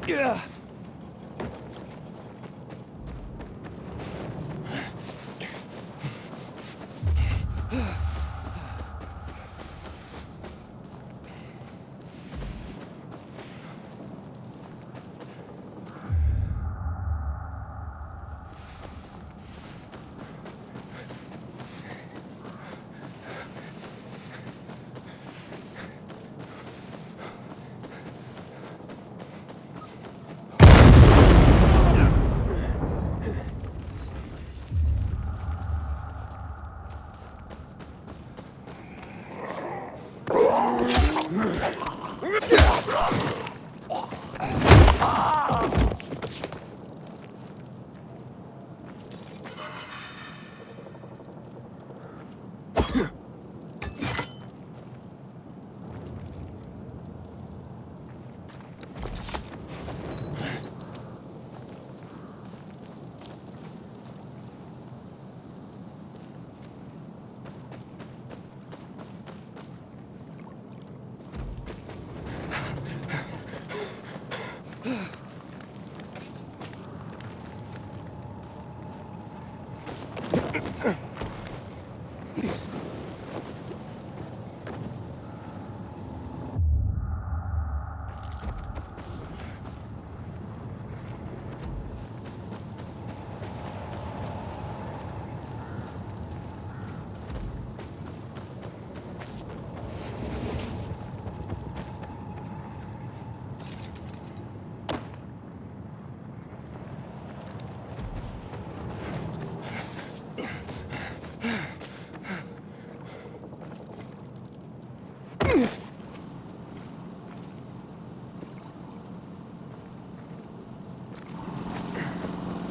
Yeah.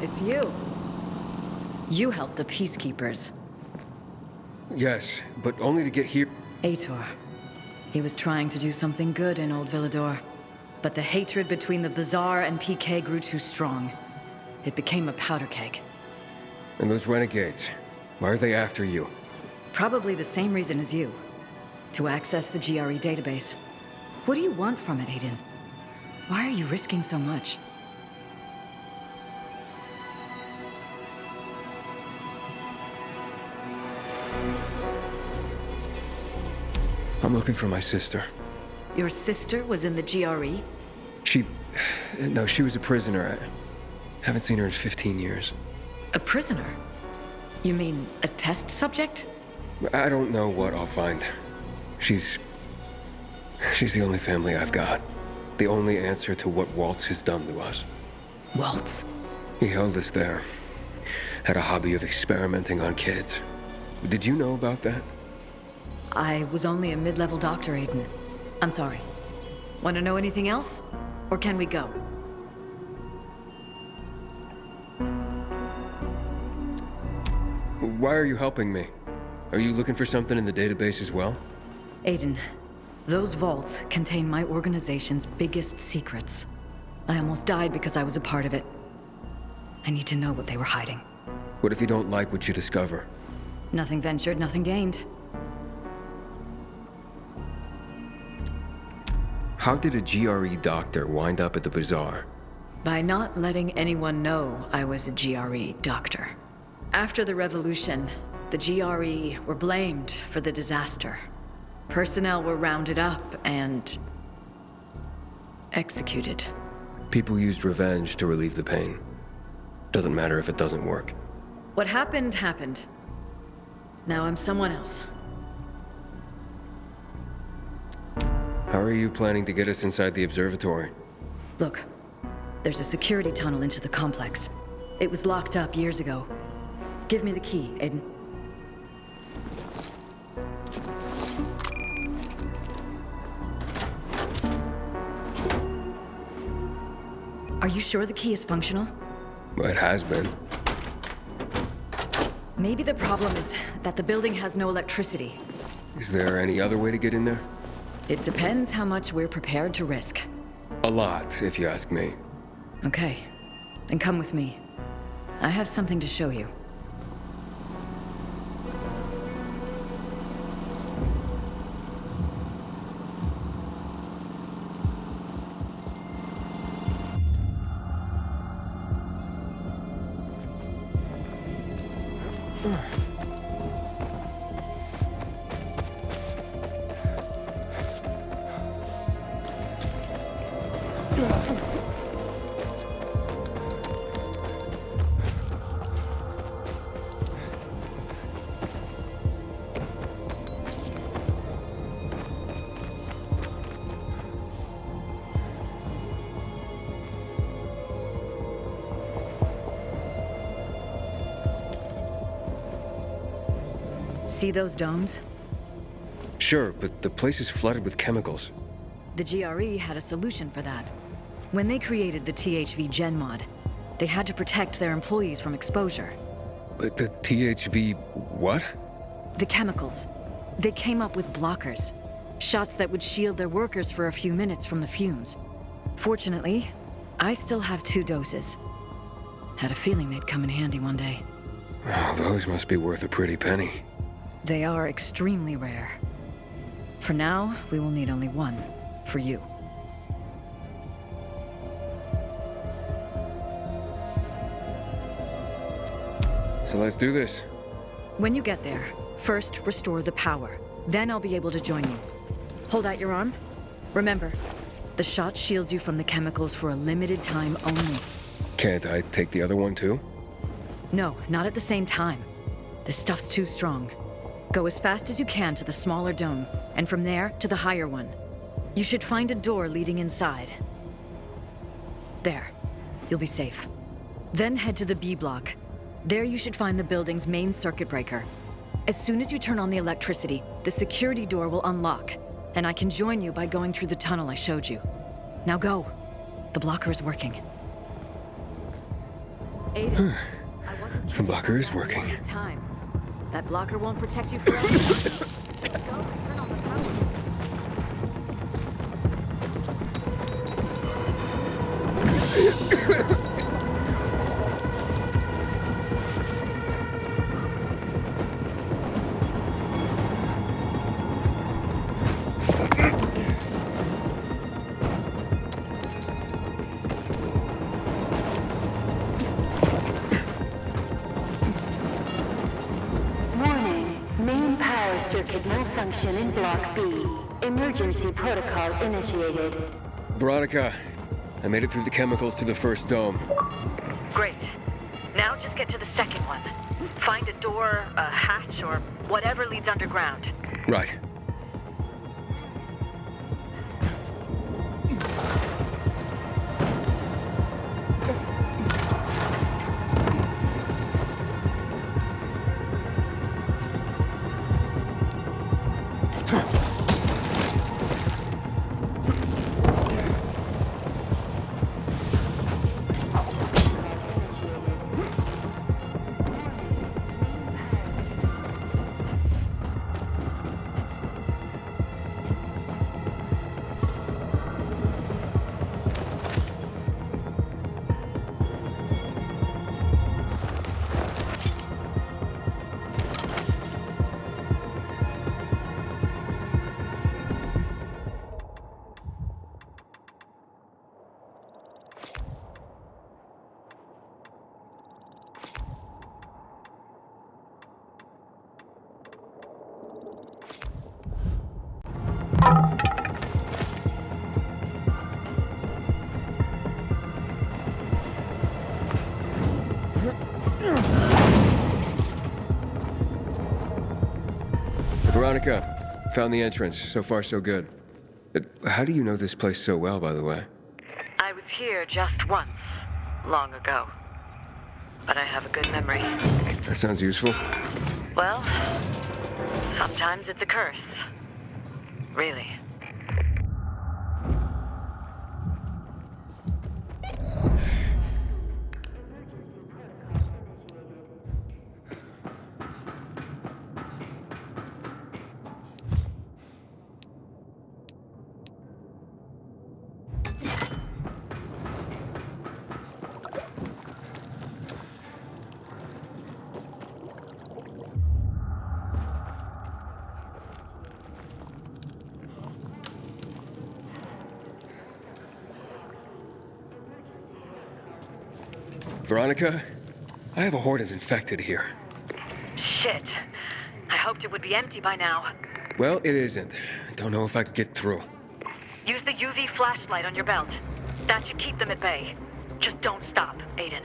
It's you. You helped the Peacekeepers. Yes, but only to get here. Aitor. He was trying to do something good in Old Villador. But the hatred between the Bazaar and PK grew too strong. It became a powder keg. And those renegades, why are they after you? Probably the same reason as you. To access the GRE database. What do you want from it, Aiden? Why are you risking so much? I'm looking for my sister. Your sister was in the GRE? No, she was a prisoner. I haven't seen her in 15 years. A prisoner? You mean a test subject? I don't know what I'll find. She's the only family I've got. The only answer to what Waltz has done to us. Waltz? He held us there. Had a hobby of experimenting on kids. Did you know about that? I was only a mid-level doctor, Aiden. I'm sorry. Want to know anything else? Or can we go? Why are you helping me? Are you looking for something in the database as well? Aiden, those vaults contain my organization's biggest secrets. I almost died because I was a part of it. I need to know what they were hiding. What if you don't like what you discover? Nothing ventured, nothing gained. How did a GRE doctor wind up at the bazaar? By not letting anyone know I was a GRE doctor. After the revolution, the GRE were blamed for the disaster. Personnel were rounded up and executed. People used revenge to relieve the pain. Doesn't matter if it doesn't work. What happened, happened. Now I'm someone else. How are you planning to get us inside the observatory? Look, there's a security tunnel into the complex. It was locked up years ago. Give me the key, Aiden. Are you sure the key is functional? Well, it has been. Maybe the problem is that the building has no electricity. Is there any other way to get in there? It depends how much we're prepared to risk. A lot, if you ask me. Okay, then come with me. I have something to show you. See those domes? Sure, but the place is flooded with chemicals. The GRE had a solution for that. When they created the THV Gen mod, they had to protect their employees from exposure. But the THV what? The chemicals. They came up with blockers. Shots that would shield their workers for a few minutes from the fumes. Fortunately, I still have 2 doses. Had a feeling they'd come in handy one day. Oh, those must be worth a pretty penny. They are extremely rare. For now, we will need only 1. For you. So let's do this. When you get there, first restore the power. Then I'll be able to join you. Hold out your arm. Remember, the shot shields you from the chemicals for a limited time only. Can't I take the other one too? No, not at the same time. The stuff's too strong. Go as fast as you can to the smaller dome, and from there to the higher one. You should find a door leading inside. There. You'll be safe. Then head to the B block. There you should find the building's main circuit breaker. As soon as you turn on the electricity, the security door will unlock, and I can join you by going through the tunnel I showed you. Now go. The blocker is working. Aiden, I wasn't The blocker is kidding working. about that time. That blocker won't protect you forever. Go and turn on the power. Circuit malfunction in Block B. Emergency protocol initiated. Veronica, I made it through the chemicals to the first dome. Great. Now just get to the second one. Find a door, a hatch, or whatever leads underground. Right. Veronica, found the entrance. So far, so good. How do you know this place so well, by the way? I was here just once, long ago. But I have a good memory. That sounds useful. Well, sometimes it's a curse. Really. Veronica, I have a horde of infected here. Shit. I hoped it would be empty by now. Well, it isn't. Don't know if I can get through. Use the UV flashlight on your belt. That should keep them at bay. Just don't stop, Aiden.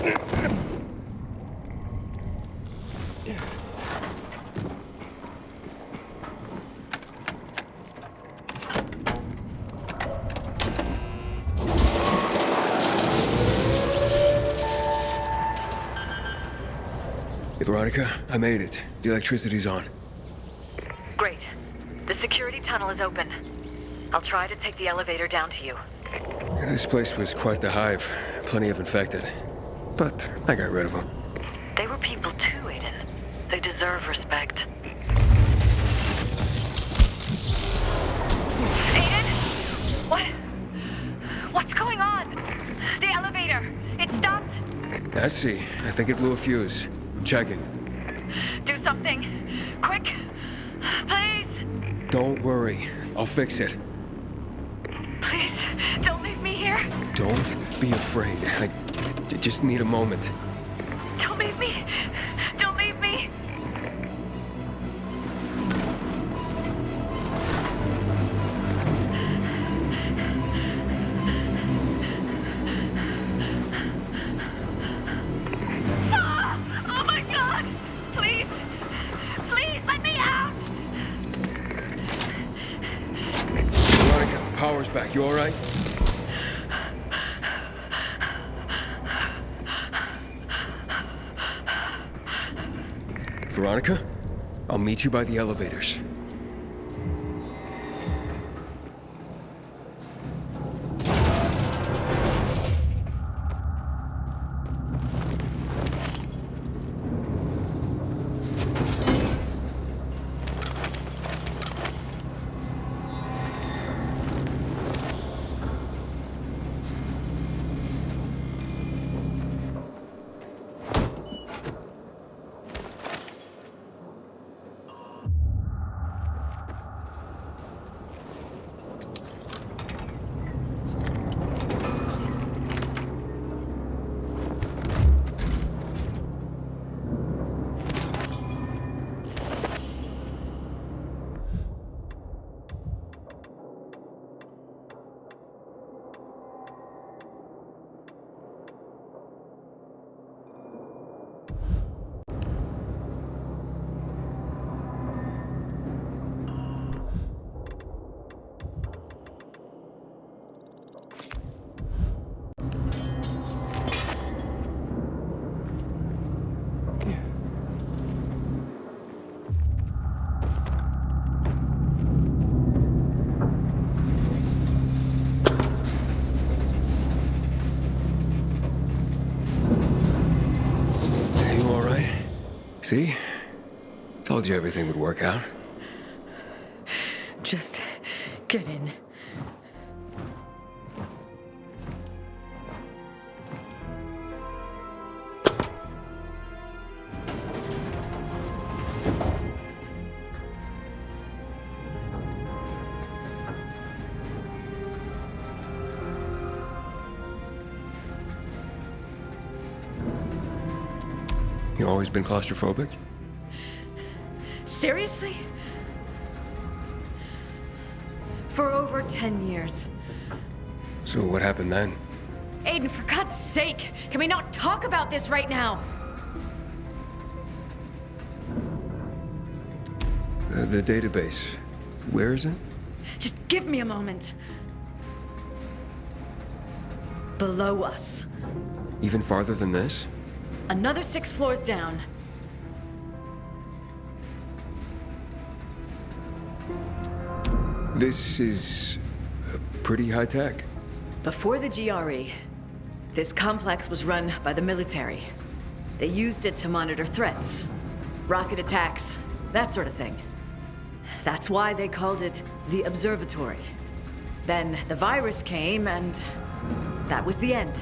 Hey, Veronica, I made it. The electricity's on. Great. The security tunnel is open. I'll try to take the elevator down to you. This place was quite the hive. Plenty of infected. But I got rid of them. They were people too, Aiden. They deserve respect. Aiden? What's going on? The elevator! It stopped! I see. I think it blew a fuse. I'm checking. Do something! Quick! Please! Don't worry. I'll fix it. Please, don't leave me here! Don't be afraid. I just need a moment. Don't leave me! Don't leave me! Ah! Oh my God! Please! Please let me out! Veronica, the power's back. You all right? Veronica, I'll meet you by the elevators. See? Told you everything would work out. Just get in. You always been claustrophobic? Seriously? For over 10 years. So what happened then? Aiden, for God's sake, can we not talk about this right now? The database. Where is it? Just give me a moment. Below us. Even farther than this? Another 6 floors down. This is pretty high tech. Before the GRE, this complex was run by the military. They used it to monitor threats, rocket attacks, that sort of thing. That's why they called it the observatory. Then the virus came, and that was the end.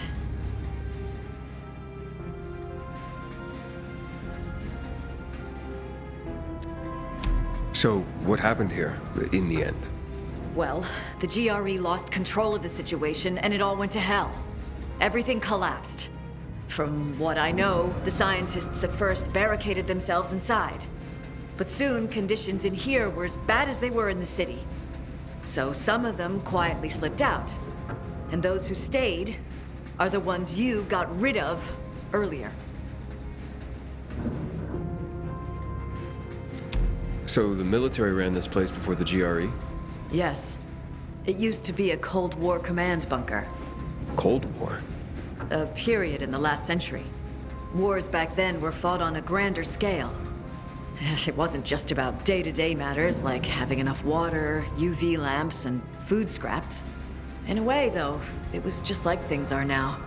So what happened here, in the end? Well, the GRE lost control of the situation, and it all went to hell. Everything collapsed. From what I know, the scientists at first barricaded themselves inside. But soon, conditions in here were as bad as they were in the city. So some of them quietly slipped out. And those who stayed are the ones you got rid of earlier. So the military ran this place before the GRE? Yes. It used to be a Cold War command bunker. Cold War? A period in the last century. Wars back then were fought on a grander scale. It wasn't just about day-to-day matters like having enough water, UV lamps, and food scraps. In a way, though, it was just like things are now.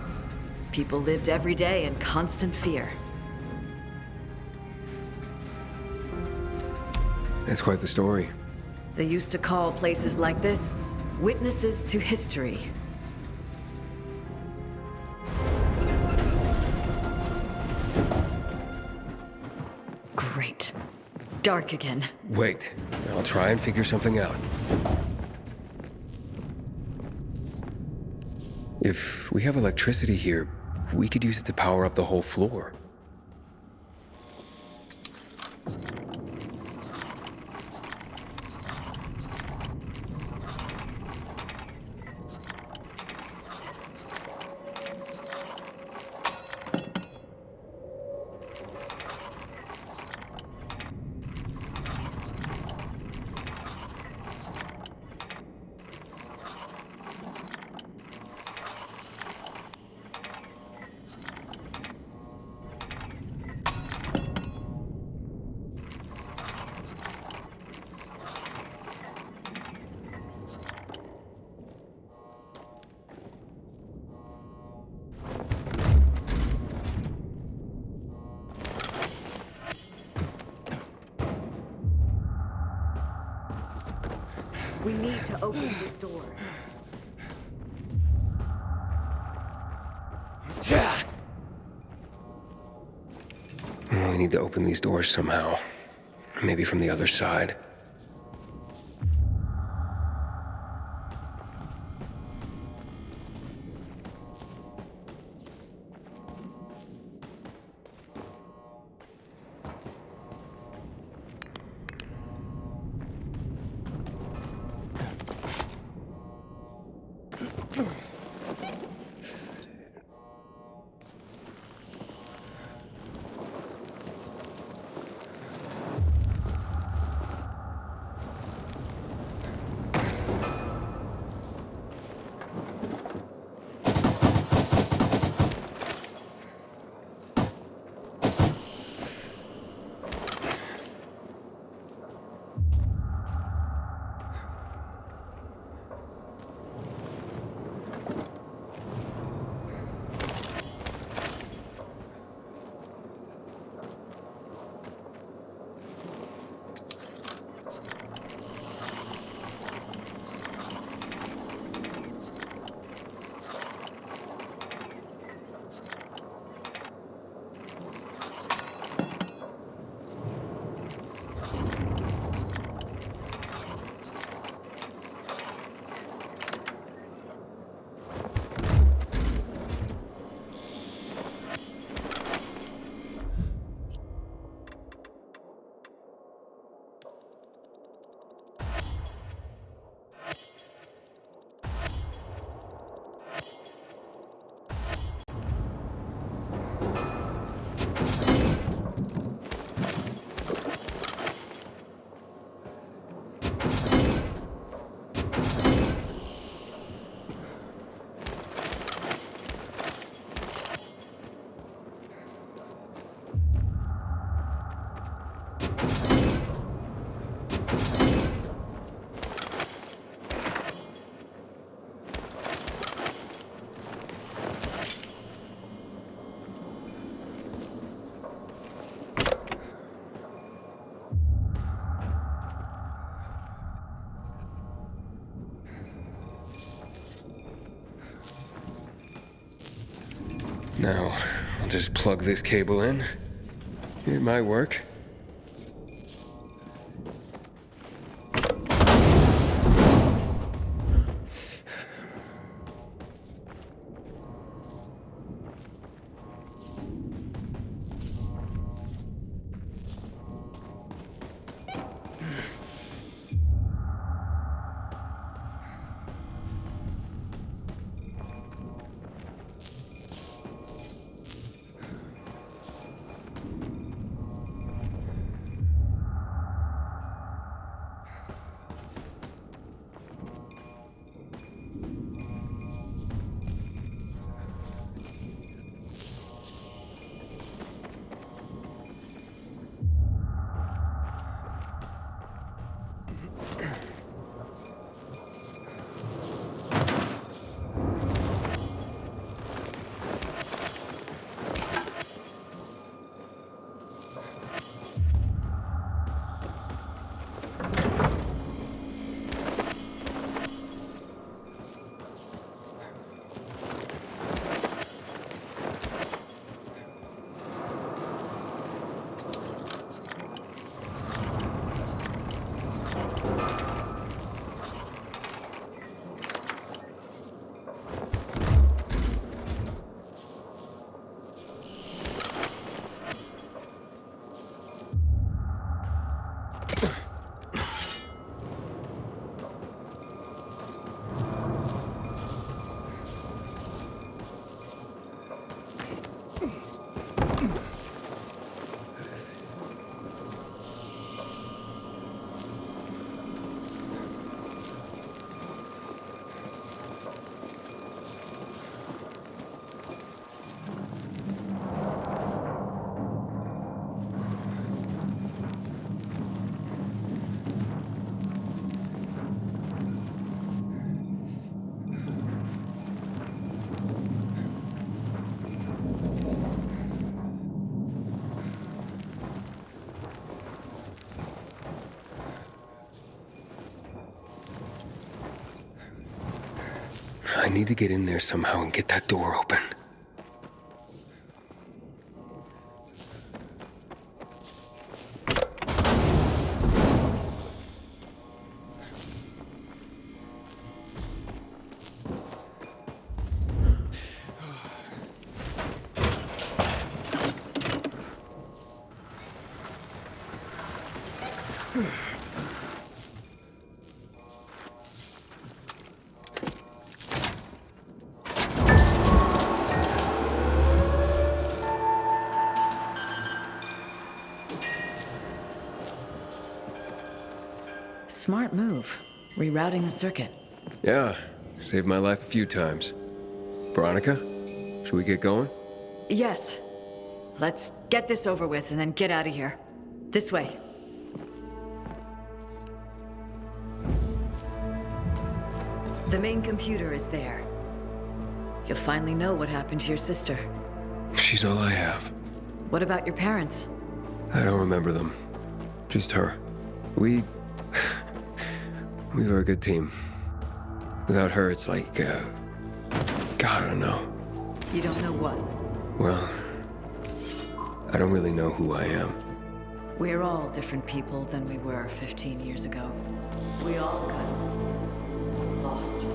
People lived every day in constant fear. That's quite the story. They used to call places like this witnesses to history. Great. Dark again. Wait, I'll try and figure something out. If we have electricity here, we could use it to power up the whole floor. We need to open this door. We need to open these doors somehow. Maybe from the other side. Now, I'll just plug this cable in. It might work. need to get in there somehow and get that door open. Smart move. Rerouting the circuit. Yeah, saved my life a few times. Veronica, should we get going? Yes. Let's get this over with and then get out of here. This way. The main computer is there. You'll finally know what happened to your sister. She's all I have. What about your parents? I don't remember them. Just her. We were a good team. Without her, it's like, God, I don't know. You don't know what? Well, I don't really know who I am. We're all different people than we were 15 years ago. We all got lost.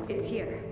It's here.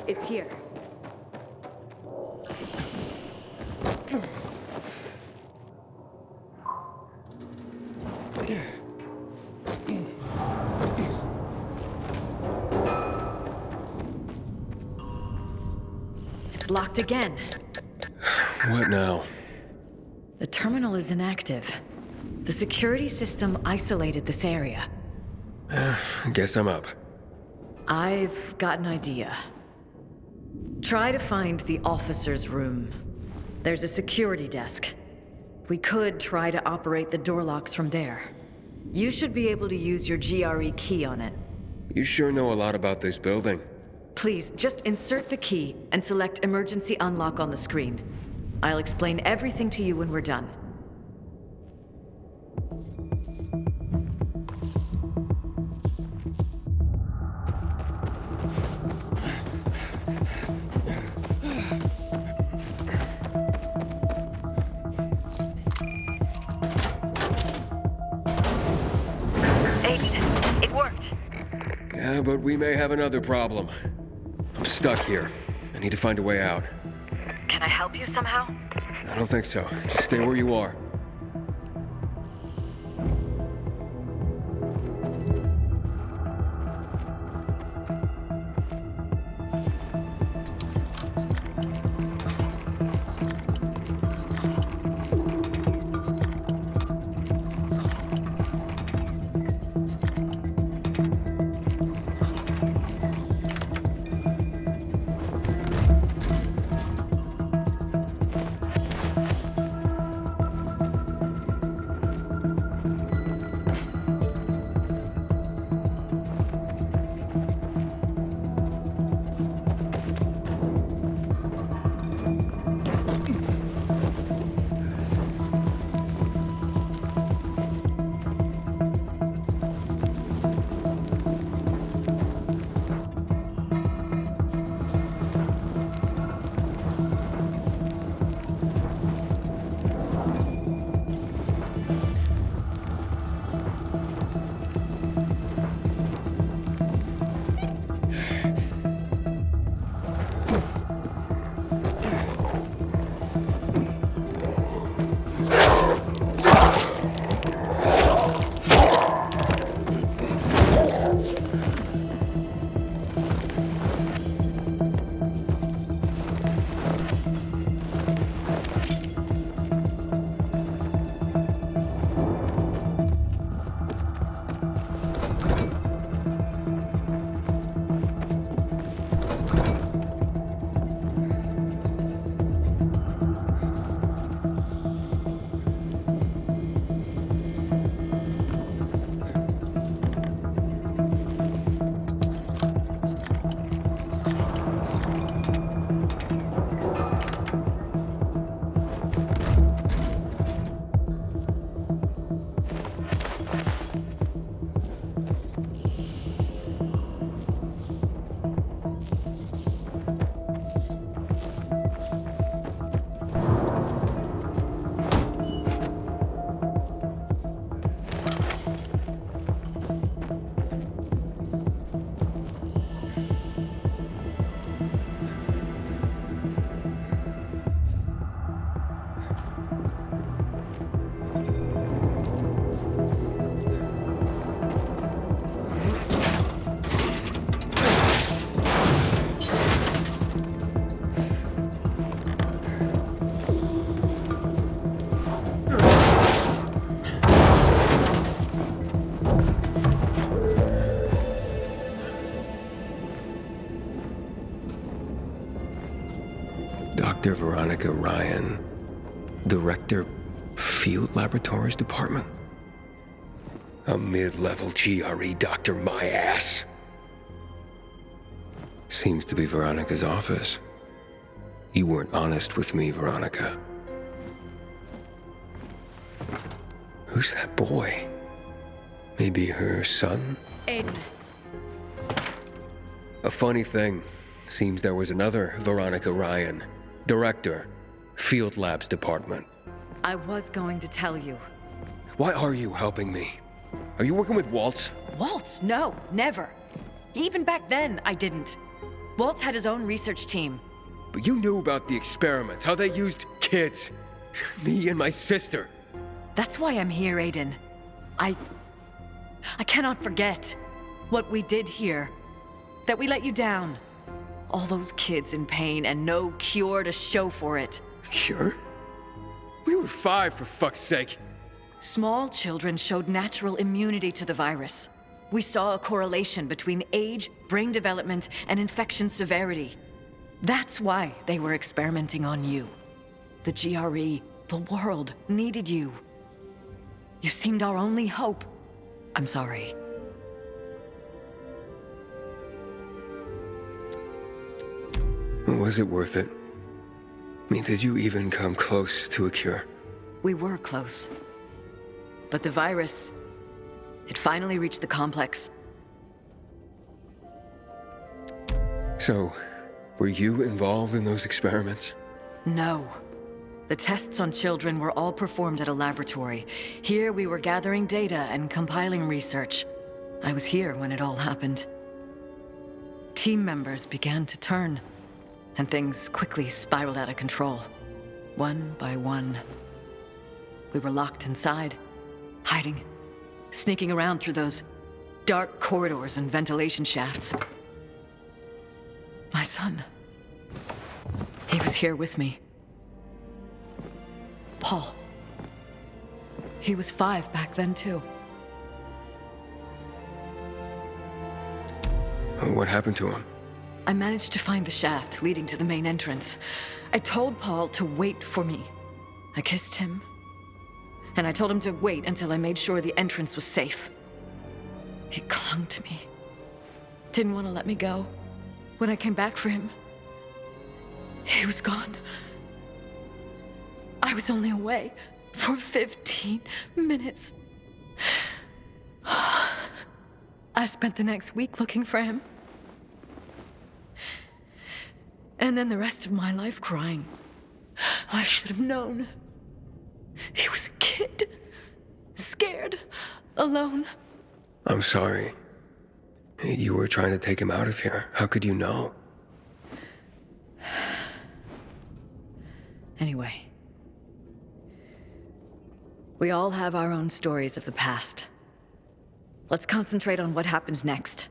It's here. It's locked again. What now? The terminal is inactive. The security system isolated this area. I guess I'm up. I've got an idea. Try to find the officer's room. There's a security desk. We could try to operate the door locks from there. You should be able to use your GRE key on it. You sure know a lot about this building. Please, just insert the key and select emergency unlock on the screen. I'll explain everything to you when we're done. It worked. Yeah, but we may have another problem. I'm stuck here. I need to find a way out. Can I help you somehow? I don't think so. Just stay where you are. Dr. Veronica Ryan, Director, Field Laboratories Department. A mid-level GRE doctor, my ass. Seems to be Veronica's office. You weren't honest with me, Veronica. Who's that boy? Maybe her son? Aiden. A funny thing. Seems there was another Veronica Ryan, Director, Field Labs Department. I was going to tell you. Why are you helping me? Are you working with Waltz? Waltz? No, never. Even back then, I didn't. Waltz had his own research team. But you knew about the experiments, how they used kids. Me and my sister. That's why I'm here, Aiden. I cannot forget what we did here. That we let you down. All those kids in pain and no cure to show for it. Cure? We were 5, for fuck's sake. Small children showed natural immunity to the virus. We saw a correlation between age, brain development, and infection severity. That's why they were experimenting on you. The GRE, the world, needed you. You seemed our only hope. I'm sorry. Was it worth it? I mean, did you even come close to a cure? We were close. But the virus, it finally reached the complex. So, were you involved in those experiments? No. The tests on children were all performed at a laboratory. Here we were gathering data and compiling research. I was here when it all happened. Team members began to turn, and things quickly spiraled out of control. One by one. We were locked inside, hiding, sneaking around through those dark corridors and ventilation shafts. My son, he was here with me. Paul. He was 5 back then, too. What happened to him? I managed to find the shaft leading to the main entrance. I told Paul to wait for me. I kissed him, and I told him to wait until I made sure the entrance was safe. He clung to me. Didn't want to let me go. When I came back for him, he was gone. I was only away for 15 minutes. I spent the next week looking for him. And then the rest of my life crying. I should have known. He was a kid. Scared. Alone. I'm sorry. You were trying to take him out of here. How could you know? Anyway. We all have our own stories of the past. Let's concentrate on what happens next.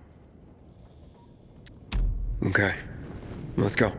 Okay. Let's go.